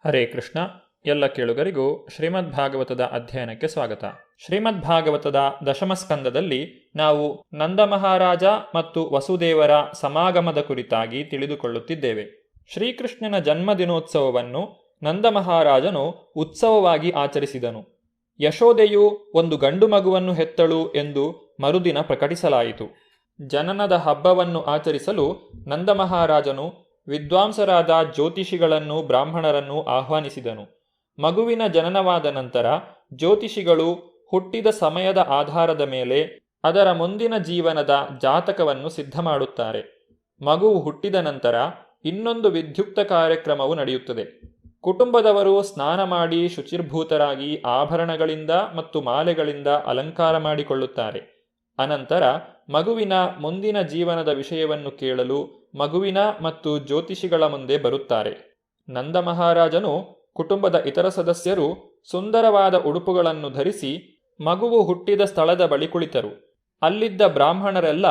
ಹರೇ ಕೃಷ್ಣ. ಎಲ್ಲ ಕೇಳುಗರಿಗೂ ಶ್ರೀಮದ್ ಭಾಗವತದ ಅಧ್ಯಯನಕ್ಕೆ ಸ್ವಾಗತ. ಶ್ರೀಮದ್ ಭಾಗವತದ ದಶಮ ಸ್ಕಂದದಲ್ಲಿ ನಾವು ನಂದ ಮಹಾರಾಜ ಮತ್ತು ವಸುದೇವರ ಸಮಾಗಮದ ಕುರಿತಾಗಿ ತಿಳಿದುಕೊಳ್ಳುತ್ತಿದ್ದೇವೆ. ಶ್ರೀಕೃಷ್ಣನ ಜನ್ಮದಿನೋತ್ಸವವನ್ನು ನಂದ ಮಹಾರಾಜನು ಉತ್ಸವವಾಗಿ ಆಚರಿಸಿದನು. ಯಶೋದೆಯು ಒಂದು ಗಂಡು ಮಗುವನ್ನು ಹೆತ್ತಳು ಎಂದು ಮರುದಿನ ಪ್ರಕಟಿಸಲಾಯಿತು. ಜನನದ ಹಬ್ಬವನ್ನು ಆಚರಿಸಲು ನಂದ ಮಹಾರಾಜನು ವಿದ್ವಾಂಸರಾದ ಜ್ಯೋತಿಷಿಗಳನ್ನು ಬ್ರಾಹ್ಮಣರನ್ನು ಆಹ್ವಾನಿಸಿದನು. ಮಗುವಿನ ಜನನವಾದ ನಂತರ ಜ್ಯೋತಿಷಿಗಳು ಹುಟ್ಟಿದ ಸಮಯದ ಆಧಾರದ ಮೇಲೆ ಅದರ ಮುಂದಿನ ಜೀವನದ ಜಾತಕವನ್ನು ಸಿದ್ಧ ಮಾಡುತ್ತಾರೆ. ಮಗುವು ಹುಟ್ಟಿದ ನಂತರ ಇನ್ನೊಂದು ವಿಧ್ಯುಕ್ತ ಕಾರ್ಯಕ್ರಮವು ನಡೆಯುತ್ತದೆ. ಕುಟುಂಬದವರು ಸ್ನಾನ ಮಾಡಿ ಶುಚಿರ್ಭೂತರಾಗಿ ಆಭರಣಗಳಿಂದ ಮತ್ತು ಮಾಲೆಗಳಿಂದ ಅಲಂಕಾರ ಮಾಡಿಕೊಳ್ಳುತ್ತಾರೆ. ಅನಂತರ ಮಗುವಿನ ಮುಂದಿನ ಜೀವನದ ವಿಷಯವನ್ನು ಕೇಳಲು ಮಗುವಿನ ಮತ್ತು ಜ್ಯೋತಿಷಿಗಳ ಮುಂದೆ ಬರುತ್ತಾರೆ. ನಂದ ಮಹಾರಾಜನು ಕುಟುಂಬದ ಇತರ ಸದಸ್ಯರು ಸುಂದರವಾದ ಉಡುಪುಗಳನ್ನು ಧರಿಸಿ ಮಗುವು ಹುಟ್ಟಿದ ಸ್ಥಳದ ಬಳಿ ಕುಳಿತರು. ಅಲ್ಲಿದ್ದ ಬ್ರಾಹ್ಮಣರೆಲ್ಲ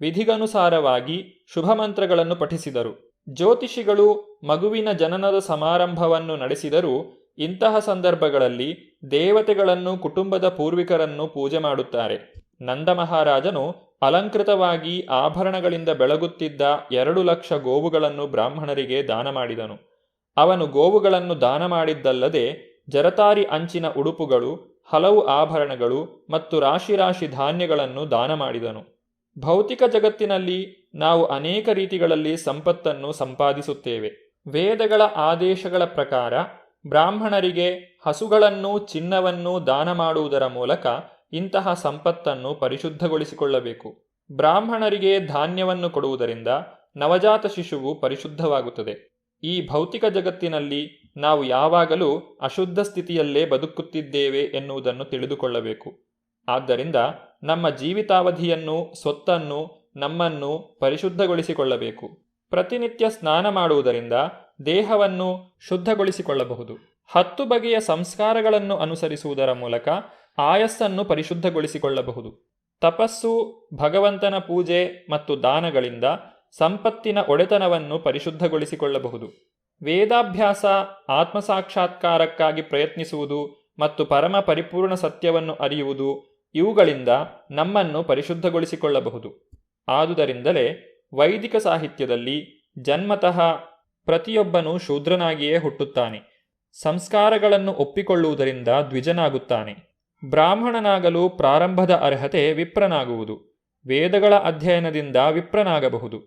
ವಿಧಿಗನುಸಾರವಾಗಿ ಶುಭ ಮಂತ್ರಗಳನ್ನು ಪಠಿಸಿದರು. ಜ್ಯೋತಿಷಿಗಳು ಮಗುವಿನ ಜನನದ ಸಮಾರಂಭವನ್ನು ನಡೆಸಿದರೂ ಇಂತಹ ಸಂದರ್ಭಗಳಲ್ಲಿ ದೇವತೆಗಳನ್ನು ಕುಟುಂಬದ ಪೂರ್ವಿಕರನ್ನು ಪೂಜೆ ಮಾಡುತ್ತಾರೆ. ನಂದ ಮಹಾರಾಜನು ಅಲಂಕೃತವಾಗಿ ಆಭರಣಗಳಿಂದ ಬೆಳಗುತ್ತಿದ್ದ 2,00,000 ಗೋವುಗಳನ್ನು ಬ್ರಾಹ್ಮಣರಿಗೆ ದಾನ ಮಾಡಿದನು. ಅವನು ಗೋವುಗಳನ್ನು ದಾನ ಮಾಡಿದ್ದಲ್ಲದೆ ಜರತಾರಿ ಅಂಚಿನ ಉಡುಪುಗಳು, ಹಲವು ಆಭರಣಗಳು ಮತ್ತು ರಾಶಿ ರಾಶಿ ಧಾನ್ಯಗಳನ್ನು ದಾನ ಮಾಡಿದನು. ಭೌತಿಕ ಜಗತ್ತಿನಲ್ಲಿ ನಾವು ಅನೇಕ ರೀತಿಗಳಲ್ಲಿ ಸಂಪತ್ತನ್ನು ಸಂಪಾದಿಸುತ್ತೇವೆ. ವೇದಗಳ ಆದೇಶಗಳ ಪ್ರಕಾರ ಬ್ರಾಹ್ಮಣರಿಗೆ ಹಸುಗಳನ್ನು ಚಿನ್ನವನ್ನು ದಾನ ಮಾಡುವುದರ ಮೂಲಕ ಇಂತಹ ಸಂಪತ್ತನ್ನು ಪರಿಶುದ್ಧಗೊಳಿಸಿಕೊಳ್ಳಬೇಕು. ಬ್ರಾಹ್ಮಣರಿಗೆ ಧಾನ್ಯವನ್ನು ಕೊಡುವುದರಿಂದ ನವಜಾತ ಶಿಶುವು ಪರಿಶುದ್ಧವಾಗುತ್ತದೆ. ಈ ಭೌತಿಕ ಜಗತ್ತಿನಲ್ಲಿ ನಾವು ಯಾವಾಗಲೂ ಅಶುದ್ಧ ಸ್ಥಿತಿಯಲ್ಲೇ ಬದುಕುತ್ತಿದ್ದೇವೆ ಎನ್ನುವುದನ್ನು ತಿಳಿದುಕೊಳ್ಳಬೇಕು. ಆದ್ದರಿಂದ ನಮ್ಮ ಜೀವಿತಾವಧಿಯನ್ನು, ಸ್ವತ್ತನ್ನು, ನಮ್ಮನ್ನು ಪರಿಶುದ್ಧಗೊಳಿಸಿಕೊಳ್ಳಬೇಕು. ಪ್ರತಿನಿತ್ಯ ಸ್ನಾನ ಮಾಡುವುದರಿಂದ ದೇಹವನ್ನು ಶುದ್ಧಗೊಳಿಸಿಕೊಳ್ಳಬಹುದು. 10 ಬಗೆಯ ಸಂಸ್ಕಾರಗಳನ್ನು ಅನುಸರಿಸುವುದರ ಮೂಲಕ ಆಯಸ್ಸನ್ನು ಪರಿಶುದ್ಧಗೊಳಿಸಿಕೊಳ್ಳಬಹುದು. ತಪಸ್ಸು, ಭಗವಂತನ ಪೂಜೆ ಮತ್ತು ದಾನಗಳಿಂದ ಸಂಪತ್ತಿನ ಒಡೆತನವನ್ನು ಪರಿಶುದ್ಧಗೊಳಿಸಿಕೊಳ್ಳಬಹುದು. ವೇದಾಭ್ಯಾಸ, ಆತ್ಮಸಾಕ್ಷಾತ್ಕಾರಕ್ಕಾಗಿ ಪ್ರಯತ್ನಿಸುವುದು ಮತ್ತು ಪರಮ ಪರಿಪೂರ್ಣ ಸತ್ಯವನ್ನು ಅರಿಯುವುದು, ಇವುಗಳಿಂದ ನಮ್ಮನ್ನು ಪರಿಶುದ್ಧಗೊಳಿಸಿಕೊಳ್ಳಬಹುದು. ಆದುದರಿಂದಲೇ ವೈದಿಕ ಸಾಹಿತ್ಯದಲ್ಲಿ ಜನ್ಮತಃ ಪ್ರತಿಯೊಬ್ಬನೂ ಶೂದ್ರನಾಗಿಯೇ ಹುಟ್ಟುತ್ತಾನೆ. ಸಂಸ್ಕಾರಗಳನ್ನು ಒಪ್ಪಿಕೊಳ್ಳುವುದರಿಂದ ದ್ವಿಜನಾಗುತ್ತಾನೆ. ಬ್ರಾಹ್ಮಣನಾಗಲು ಪ್ರಾರಂಭದ ಅರ್ಹತೆ ವಿಪ್ರನಾಗುವುದು. ವೇದಗಳ ಅಧ್ಯಯನದಿಂದ ವಿಪ್ರನಾಗಬಹುದು.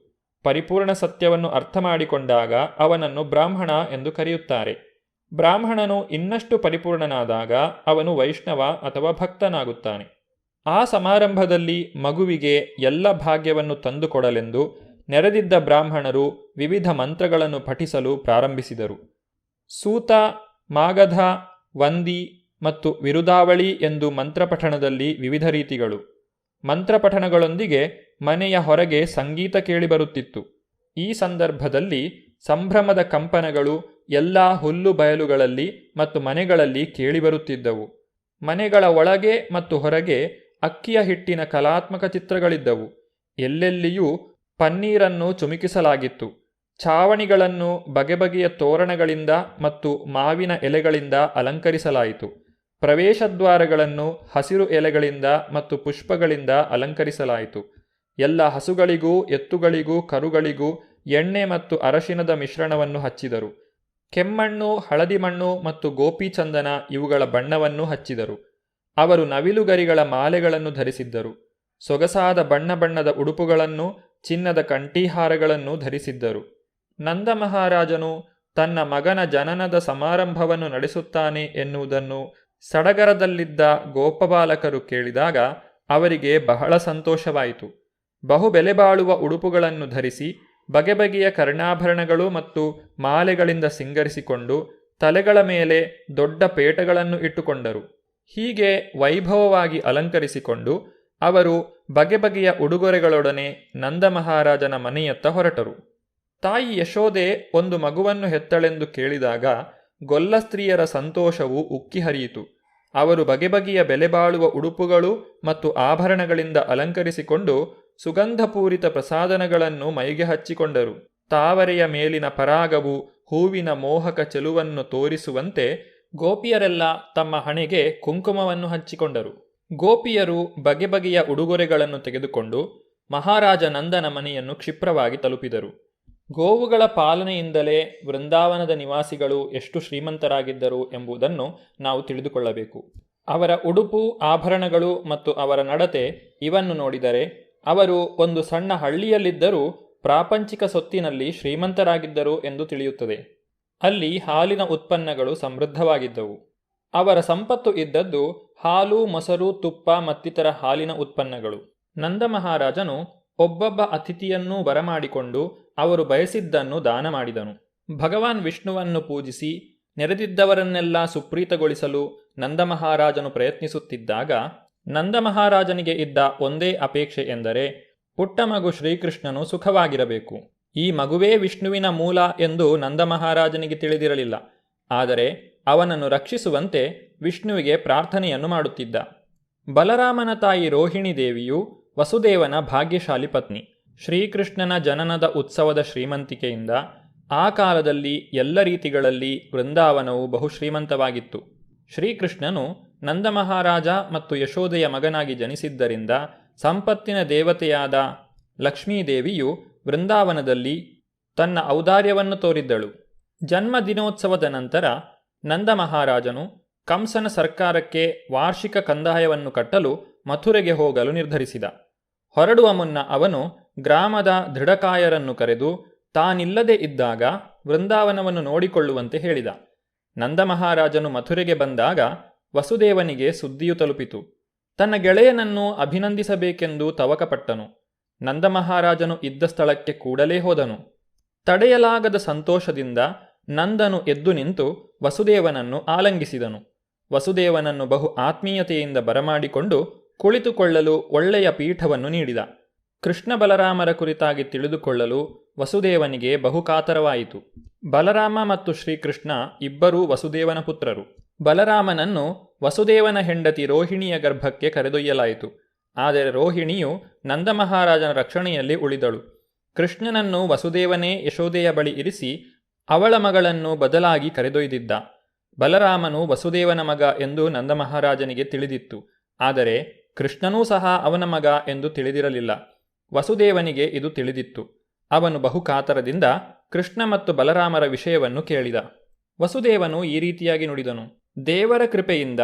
ಪರಿಪೂರ್ಣ ಸತ್ಯವನ್ನು ಅರ್ಥ ಮಾಡಿಕೊಂಡಾಗ ಅವನನ್ನು ಬ್ರಾಹ್ಮಣ ಎಂದು ಕರೆಯುತ್ತಾರೆ. ಬ್ರಾಹ್ಮಣನು ಇನ್ನಷ್ಟು ಪರಿಪೂರ್ಣನಾದಾಗ ಅವನು ವೈಷ್ಣವ ಅಥವಾ ಭಕ್ತನಾಗುತ್ತಾನೆ. ಆ ಸಮಾರಂಭದಲ್ಲಿ ಮಗುವಿಗೆ ಎಲ್ಲ ಭಾಗ್ಯವನ್ನು ತಂದುಕೊಡಲೆಂದು ನೆರೆದಿದ್ದ ಬ್ರಾಹ್ಮಣರು ವಿವಿಧ ಮಂತ್ರಗಳನ್ನು ಪಠಿಸಲು ಪ್ರಾರಂಭಿಸಿದರು. ಸೂತ, ಮಾಗಧ, ವಂದಿ ಮತ್ತು ವಿರುದಾವಳಿ ಎಂದು ಮಂತ್ರಪಠಣದಲ್ಲಿ ವಿವಿಧ ರೀತಿಗಳು. ಮಂತ್ರಪಠಣಗಳೊಂದಿಗೆ ಮನೆಯ ಹೊರಗೆ ಸಂಗೀತ ಕೇಳಿಬರುತ್ತಿತ್ತು. ಈ ಸಂದರ್ಭದಲ್ಲಿ ಸಂಭ್ರಮದ ಕಂಪನಗಳು ಎಲ್ಲ ಹುಲ್ಲು ಬಯಲುಗಳಲ್ಲಿ ಮತ್ತು ಮನೆಗಳಲ್ಲಿ ಕೇಳಿಬರುತ್ತಿದ್ದವು. ಮನೆಗಳ ಒಳಗೆ ಮತ್ತು ಹೊರಗೆ ಅಕ್ಕಿಯ ಹಿಟ್ಟಿನ ಕಲಾತ್ಮಕ ಚಿತ್ರಗಳಿದ್ದವು. ಎಲ್ಲೆಲ್ಲಿಯೂ ಪನ್ನೀರನ್ನು ಚುಮುಕಿಸಲಾಗಿತ್ತು. ಛಾವಣಿಗಳನ್ನು ಬಗೆ ಬಗೆಯ ತೋರಣಗಳಿಂದ ಮತ್ತು ಮಾವಿನ ಎಲೆಗಳಿಂದ ಅಲಂಕರಿಸಲಾಯಿತು. ಪ್ರವೇಶದ್ವಾರಗಳನ್ನು ಹಸಿರು ಎಲೆಗಳಿಂದ ಮತ್ತು ಪುಷ್ಪಗಳಿಂದ ಅಲಂಕರಿಸಲಾಯಿತು. ಎಲ್ಲ ಹಸುಗಳಿಗೂ, ಎತ್ತುಗಳಿಗೂ, ಕರುಗಳಿಗೂ ಎಣ್ಣೆ ಮತ್ತು ಅರಶಿನದ ಮಿಶ್ರಣವನ್ನು ಹಚ್ಚಿದರು. ಕೆಮ್ಮಣ್ಣು, ಹಳದಿ ಮಣ್ಣು ಮತ್ತು ಗೋಪಿಚಂದನ ಇವುಗಳ ಬಣ್ಣವನ್ನು ಹಚ್ಚಿದರು. ಅವರು ನವಿಲುಗರಿಗಳ ಮಾಲೆಗಳನ್ನು ಧರಿಸಿದ್ದರು. ಸೊಗಸಾದ ಬಣ್ಣ ಬಣ್ಣದ ಉಡುಪುಗಳನ್ನು, ಚಿನ್ನದ ಕಂಠೀಹಾರಗಳನ್ನು ಧರಿಸಿದ್ದರು. ನಂದ ಮಹಾರಾಜನು ತನ್ನ ಮಗನ ಜನನದ ಸಮಾರಂಭವನ್ನು ನಡೆಸುತ್ತಾನೆ ಎನ್ನುವುದನ್ನು ಸಡಗರದಲ್ಲಿದ್ದ ಗೋಪಬಾಲಕರು ಕೇಳಿದಾಗ ಅವರಿಗೆ ಬಹಳ ಸಂತೋಷವಾಯಿತು. ಬಹುಬೆಲೆ ಬಾಳುವ ಉಡುಪುಗಳನ್ನು ಧರಿಸಿ ಬಗೆ ಬಗೆಯ ಕರ್ಣಾಭರಣಗಳು ಮತ್ತು ಮಾಲೆಗಳಿಂದ ಸಿಂಗರಿಸಿಕೊಂಡು ತಲೆಗಳ ಮೇಲೆ ದೊಡ್ಡ ಪೇಟಗಳನ್ನು ಇಟ್ಟುಕೊಂಡರು. ಹೀಗೆ ವೈಭವವಾಗಿ ಅಲಂಕರಿಸಿಕೊಂಡು ಅವರು ಬಗೆ ಬಗೆಯ ಉಡುಗೊರೆಗಳೊಡನೆ ನಂದ ಮಹಾರಾಜನ ಮನೆಯತ್ತ ಹೊರಟರು. ತಾಯಿ ಯಶೋದೆ ಒಂದು ಮಗುವನ್ನು ಹೆತ್ತಳೆಂದು ಕೇಳಿದಾಗ ಗೊಲ್ಲ ಸ್ತ್ರೀಯರ ಸಂತೋಷವು ಉಕ್ಕಿ ಹರಿಯಿತು. ಅವರು ಬಗೆ ಬಗೆಯ ಬೆಲೆ ಬಾಳುವ ಉಡುಪುಗಳು ಮತ್ತು ಆಭರಣಗಳಿಂದ ಅಲಂಕರಿಸಿಕೊಂಡು ಸುಗಂಧಪೂರಿತ ಪ್ರಸಾದನಗಳನ್ನು ಮೈಗೆ ಹಚ್ಚಿಕೊಂಡರು. ತಾವರೆಯ ಮೇಲಿನ ಪರಾಗವು ಹೂವಿನ ಮೋಹಕ ಚೆಲುವನ್ನು ತೋರಿಸುವಂತೆ ಗೋಪಿಯರೆಲ್ಲ ತಮ್ಮ ಹಣೆಗೆ ಕುಂಕುಮವನ್ನು ಹಚ್ಚಿಕೊಂಡರು. ಗೋಪಿಯರು ಬಗೆ ಬಗೆಯ ಉಡುಗೊರೆಗಳನ್ನು ತೆಗೆದುಕೊಂಡು ಮಹಾರಾಜ ನಂದನ ಮನೆಯನ್ನು ಕ್ಷಿಪ್ರವಾಗಿ ತಲುಪಿದರು. ಗೋವುಗಳ ಪಾಲನೆಯಿಂದಲೇ ವೃಂದಾವನದ ನಿವಾಸಿಗಳು ಎಷ್ಟು ಶ್ರೀಮಂತರಾಗಿದ್ದರು ಎಂಬುದನ್ನು ನಾವು ತಿಳಿದುಕೊಳ್ಳಬೇಕು. ಅವರ ಉಡುಪು, ಆಭರಣಗಳು ಮತ್ತು ಅವರ ನಡತೆ ಇವನ್ನು ನೋಡಿದರೆ ಅವರು ಒಂದು ಸಣ್ಣ ಹಳ್ಳಿಯಲ್ಲಿದ್ದರೂ ಪ್ರಾಪಂಚಿಕ ಸೊತ್ತಿನಲ್ಲಿ ಶ್ರೀಮಂತರಾಗಿದ್ದರು ಎಂದು ತಿಳಿಯುತ್ತದೆ. ಅಲ್ಲಿ ಹಾಲಿನ ಉತ್ಪನ್ನಗಳು ಸಮೃದ್ಧವಾಗಿದ್ದವು. ಅವರ ಸಂಪತ್ತು ಇದ್ದದ್ದು ಹಾಲು, ಮೊಸರು, ತುಪ್ಪ ಮತ್ತಿತರ ಹಾಲಿನ ಉತ್ಪನ್ನಗಳು. ನಂದ ಮಹಾರಾಜನು ಒಬ್ಬೊಬ್ಬ ಅತಿಥಿಯನ್ನೂ ಬರಮಾಡಿಕೊಂಡು ಅವರು ಬಯಸಿದ್ದನ್ನು ದಾನ ಮಾಡಿದನು. ಭಗವಾನ್ ವಿಷ್ಣುವನ್ನು ಪೂಜಿಸಿ ನೆರೆದಿದ್ದವರನ್ನೆಲ್ಲ ಸುಪ್ರೀತಗೊಳಿಸಲು ನಂದ ಮಹಾರಾಜನು ಪ್ರಯತ್ನಿಸುತ್ತಿದ್ದಾಗ ನಂದ ಮಹಾರಾಜನಿಗೆ ಇದ್ದ ಒಂದೇ ಅಪೇಕ್ಷೆ ಎಂದರೆ ಪುಟ್ಟ ಮಗು ಶ್ರೀಕೃಷ್ಣನು ಸುಖವಾಗಿರಬೇಕು. ಈ ಮಗುವೇ ವಿಷ್ಣುವಿನ ಮೂಲ ಎಂದು ನಂದ ಮಹಾರಾಜನಿಗೆ ತಿಳಿದಿರಲಿಲ್ಲ. ಆದರೆ ಅವನನ್ನು ರಕ್ಷಿಸುವಂತೆ ವಿಷ್ಣುವಿಗೆ ಪ್ರಾರ್ಥನೆಯನ್ನು ಮಾಡುತ್ತಿದ್ದ. ಬಲರಾಮನ ತಾಯಿ ರೋಹಿಣಿ ದೇವಿಯು ವಸುದೇವನ ಭಾಗ್ಯಶಾಲಿ ಪತ್ನಿ. ಶ್ರೀಕೃಷ್ಣನ ಜನನದ ಉತ್ಸವದ ಶ್ರೀಮಂತಿಕೆಯಿಂದ ಆ ಕಾಲದಲ್ಲಿ ಎಲ್ಲ ರೀತಿಗಳಲ್ಲಿ ವೃಂದಾವನವು ಬಹು ಶ್ರೀಮಂತವಾಗಿತ್ತು. ಶ್ರೀಕೃಷ್ಣನು ನಂದ ಮಹಾರಾಜ ಮತ್ತು ಯಶೋದೆಯ ಮಗನಾಗಿ ಜನಿಸಿದ್ದರಿಂದ ಸಂಪತ್ತಿನ ದೇವತೆಯಾದ ಲಕ್ಷ್ಮೀದೇವಿಯು ವೃಂದಾವನದಲ್ಲಿ ತನ್ನ ಔದಾರ್ಯವನ್ನು ತೋರಿದ್ದಳು. ಜನ್ಮ ದಿನೋತ್ಸವದ ನಂತರ ನಂದ ಮಹಾರಾಜನು ಕಂಸನ ಸರ್ಕಾರಕ್ಕೆ ವಾರ್ಷಿಕ ಕಂದಾಯವನ್ನು ಕಟ್ಟಲು ಮಥುರೆಗೆ ಹೋಗಲು ನಿರ್ಧರಿಸಿದ. ಹೊರಡುವ ಮುನ್ನ ಅವನು ಗ್ರಾಮದ ದೃಢಕಾಯರನ್ನು ಕರೆದು ತಾನಿಲ್ಲದೆ ಇದ್ದಾಗ ವೃಂದಾವನವನ್ನು ನೋಡಿಕೊಳ್ಳುವಂತೆ ಹೇಳಿದ. ನಂದ ಮಹಾರಾಜನು ಮಥುರೆಗೆ ಬಂದಾಗ ವಸುದೇವನಿಗೆ ಸುದ್ದಿಯು ತಲುಪಿತು. ತನ್ನ ಗೆಳೆಯನನ್ನು ಅಭಿನಂದಿಸಬೇಕೆಂದು ತವಕಪಟ್ಟನು. ನಂದ ಮಹಾರಾಜನು ಇದ್ದ ಸ್ಥಳಕ್ಕೆ ಕೂಡಲೇ ಹೋದನು. ತಡೆಯಲಾಗದ ಸಂತೋಷದಿಂದ ನಂದನು ಎದ್ದು ನಿಂತು ವಸುದೇವನನ್ನು ಆಲಂಗಿಸಿದನು. ವಸುದೇವನನ್ನು ಬಹು ಆತ್ಮೀಯತೆಯಿಂದ ಬರಮಾಡಿಕೊಂಡು ಕುಳಿತುಕೊಳ್ಳಲು ಒಳ್ಳೆಯ ಪೀಠವನ್ನು ನೀಡಿದ. ಕೃಷ್ಣ ಬಲರಾಮರ ಕುರಿತಾಗಿ ತಿಳಿದುಕೊಳ್ಳಲು ವಸುದೇವನಿಗೆ ಬಹು ಕಾತರವಾಯಿತು. ಬಲರಾಮ ಮತ್ತು ಶ್ರೀಕೃಷ್ಣ ಇಬ್ಬರೂ ವಸುದೇವನ ಪುತ್ರರು. ಬಲರಾಮನನ್ನು ವಸುದೇವನ ಹೆಂಡತಿ ರೋಹಿಣಿಯ ಗರ್ಭಕ್ಕೆ ಕರೆದೊಯ್ಯಲಾಯಿತು. ಆದರೆ ರೋಹಿಣಿಯು ನಂದ ಮಹಾರಾಜನ ರಕ್ಷಣೆಯಲ್ಲಿ ಉಳಿದಳು. ಕೃಷ್ಣನನ್ನು ವಸುದೇವನೇ ಯಶೋದೆಯ ಬಳಿ ಇರಿಸಿ ಅವಳ ಮಗಳನ್ನು ಬದಲಾಗಿ ಕರೆದೊಯ್ದಿದ್ದ. ಬಲರಾಮನು ವಸುದೇವನ ಮಗ ಎಂದು ನಂದ ಮಹಾರಾಜನಿಗೆ ತಿಳಿದಿತ್ತು. ಆದರೆ ಕೃಷ್ಣನೂ ಸಹ ಅವನ ಮಗ ಎಂದು ತಿಳಿದಿರಲಿಲ್ಲ. ವಸುದೇವನಿಗೆ ಇದು ತಿಳಿದಿತ್ತು. ಅವನು ಬಹು ಕಾತರದಿಂದ ಕೃಷ್ಣ ಮತ್ತು ಬಲರಾಮರ ವಿಷಯವನ್ನು ಕೇಳಿದ. ವಸುದೇವನು ಈ ರೀತಿಯಾಗಿ ನುಡಿದನು: ದೇವರ ಕೃಪೆಯಿಂದ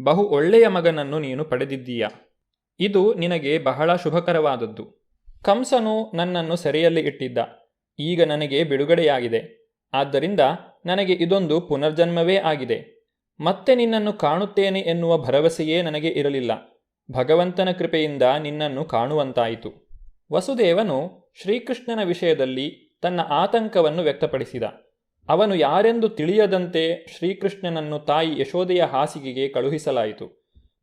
ಬಹು ಒಳ್ಳೆಯ ಮಗನನ್ನು ನೀನು ಪಡೆದಿದ್ದೀಯ. ಇದು ನಿನಗೆ ಬಹಳ ಶುಭಕರವಾದದ್ದು. ಕಂಸನು ನನ್ನನ್ನು ಸೆರೆಯಲ್ಲಿ ಇಟ್ಟಿದ್ದ. ಈಗ ನನಗೆ ಬಿಡುಗಡೆಯಾಗಿದೆ. ಆದ್ದರಿಂದ ನನಗೆ ಇದೊಂದು ಪುನರ್ಜನ್ಮವೇ ಆಗಿದೆ. ಮತ್ತೆ ನಿನ್ನನ್ನು ಕಾಣುತ್ತೇನೆ ಎನ್ನುವ ಭರವಸೆಯೇ ನನಗೆ ಇರಲಿಲ್ಲ. ಭಗವಂತನ ಕೃಪೆಯಿಂದ ನಿನ್ನನ್ನು ಕಾಣುವಂತಾಯಿತು. ವಸುದೇವನು ಶ್ರೀಕೃಷ್ಣನ ವಿಷಯದಲ್ಲಿ ತನ್ನ ಆತಂಕವನ್ನು ವ್ಯಕ್ತಪಡಿಸಿದ. ಅವನು ಯಾರೆಂದು ತಿಳಿಯದಂತೆ ಶ್ರೀಕೃಷ್ಣನನ್ನು ತಾಯಿ ಯಶೋದೆಯ ಹಾಸಿಗೆಗೆ ಕಳುಹಿಸಲಾಯಿತು.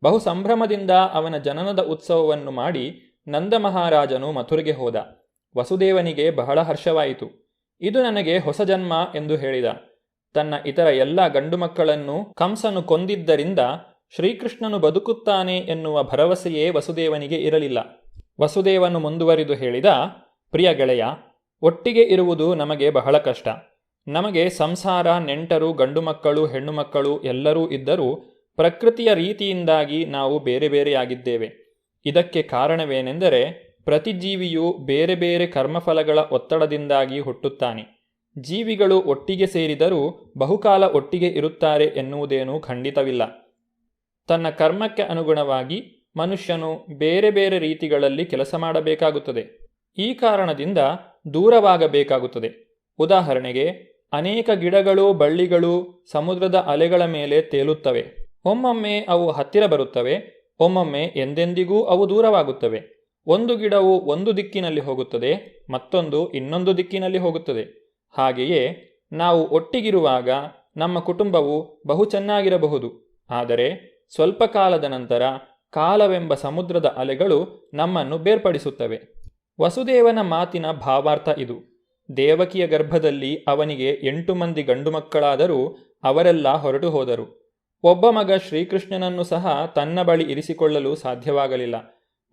ಬಹು ಸಂಭ್ರಮದಿಂದ ಅವನ ಜನನದ ಉತ್ಸವವನ್ನು ಮಾಡಿ ನಂದ ಮಹಾರಾಜನು ಮಥುರೆಗೆ ಹೋದ. ವಸುದೇವನಿಗೆ ಬಹಳ ಹರ್ಷವಾಯಿತು. ಇದು ನನಗೆ ಹೊಸ ಜನ್ಮ ಎಂದು ಹೇಳಿದ. ತನ್ನ ಇತರ ಎಲ್ಲ ಗಂಡು ಮಕ್ಕಳನ್ನು ಕಂಸನು ಕೊಂದಿದ್ದರಿಂದ ಶ್ರೀಕೃಷ್ಣನು ಬದುಕುತ್ತಾನೆ ಎನ್ನುವ ಭರವಸೆಯೇ ವಸುದೇವನಿಗೆ ಇರಲಿಲ್ಲ. ವಸುದೇವನು ಮುಂದುವರಿದು ಹೇಳಿದ: ಪ್ರಿಯ ಗೆಳೆಯ, ಒಟ್ಟಿಗೆ ಇರುವುದು ನಮಗೆ ಬಹಳ ಕಷ್ಟ. ನಮಗೆ ಸಂಸಾರ, ನೆಂಟರು, ಗಂಡು ಮಕ್ಕಳು, ಹೆಣ್ಣು ಮಕ್ಕಳು ಎಲ್ಲರೂ ಇದ್ದರೂ ಪ್ರಕೃತಿಯ ರೀತಿಯಿಂದಾಗಿ ನಾವು ಬೇರೆ ಬೇರೆಯಾಗಿದ್ದೇವೆ. ಇದಕ್ಕೆ ಕಾರಣವೇನೆಂದರೆ ಪ್ರತಿ ಜೀವಿಯು ಬೇರೆ ಬೇರೆ ಕರ್ಮಫಲಗಳ ಒತ್ತಡದಿಂದಾಗಿ ಹುಟ್ಟುತ್ತಾನೆ. ಜೀವಿಗಳು ಒಟ್ಟಿಗೆ ಸೇರಿದರೂ ಬಹುಕಾಲ ಒಟ್ಟಿಗೆ ಇರುತ್ತಾರೆ ಎನ್ನುವುದೇನೂ ಖಂಡಿತವಿಲ್ಲ. ತನ್ನ ಕರ್ಮಕ್ಕೆ ಅನುಗುಣವಾಗಿ ಮನುಷ್ಯನು ಬೇರೆ ಬೇರೆ ರೀತಿಗಳಲ್ಲಿ ಕೆಲಸ ಮಾಡಬೇಕಾಗುತ್ತದೆ. ಈ ಕಾರಣದಿಂದ ದೂರವಾಗಬೇಕಾಗುತ್ತದೆ. ಉದಾಹರಣೆಗೆ, ಅನೇಕ ಗಿಡಗಳು, ಬಳ್ಳಿಗಳು ಸಮುದ್ರದ ಅಲೆಗಳ ಮೇಲೆ ತೇಲುತ್ತವೆ. ಒಮ್ಮೊಮ್ಮೆ ಅವು ಹತ್ತಿರ ಬರುತ್ತವೆ, ಒಮ್ಮೊಮ್ಮೆ ಎಂದೆಂದಿಗೂ ಅವು ದೂರವಾಗುತ್ತವೆ. ಒಂದು ಗಿಡವು ಒಂದು ದಿಕ್ಕಿನಲ್ಲಿ ಹೋಗುತ್ತದೆ, ಮತ್ತೊಂದು ಇನ್ನೊಂದು ದಿಕ್ಕಿನಲ್ಲಿ ಹೋಗುತ್ತದೆ. ಹಾಗೆಯೇ ನಾವು ಒಟ್ಟಿಗಿರುವಾಗ ನಮ್ಮ ಕುಟುಂಬವು ಬಹು ಚೆನ್ನಾಗಿರಬಹುದು. ಆದರೆ ಸ್ವಲ್ಪ ಕಾಲದ ನಂತರ ಕಾಲವೆಂಬ ಸಮುದ್ರದ ಅಲೆಗಳು ನಮ್ಮನ್ನು ಬೇರ್ಪಡಿಸುತ್ತವೆ. ವಸುದೇವನ ಮಾತಿನ ಭಾವಾರ್ಥ ಇದು. ದೇವಕಿಯ ಗರ್ಭದಲ್ಲಿ ಅವನಿಗೆ 8 ಮಂದಿ ಗಂಡು ಮಕ್ಕಳಾದರೂ ಅವರೆಲ್ಲ ಹೊರಟು ಹೋದರು. ಒಬ್ಬ ಮಗ ಶ್ರೀಕೃಷ್ಣನನ್ನು ಸಹ ತನ್ನ ಬಳಿ ಇರಿಸಿಕೊಳ್ಳಲು ಸಾಧ್ಯವಾಗಲಿಲ್ಲ.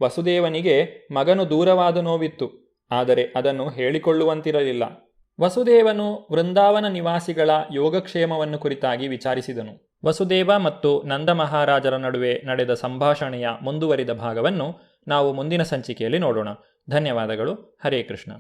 ವಸುದೇವನಿಗೆ ಮಗನು ದೂರವಾದ ನೋವಿತ್ತು, ಆದರೆ ಅದನ್ನು ಹೇಳಿಕೊಳ್ಳುವಂತಿರಲಿಲ್ಲ. ವಸುದೇವನು ವೃಂದಾವನ ನಿವಾಸಿಗಳ ಯೋಗಕ್ಷೇಮವನ್ನು ಕುರಿತಾಗಿ ವಿಚಾರಿಸಿದನು. ವಸುದೇವ ಮತ್ತು ನಂದ ಮಹಾರಾಜರ ನಡುವೆ ನಡೆದ ಸಂಭಾಷಣೆಯ ಮುಂದುವರಿದ ಭಾಗವನ್ನು ನಾವು ಮುಂದಿನ ಸಂಚಿಕೆಯಲ್ಲಿ ನೋಡೋಣ. ಧನ್ಯವಾದಗಳು. ಹರೇ ಕೃಷ್ಣ.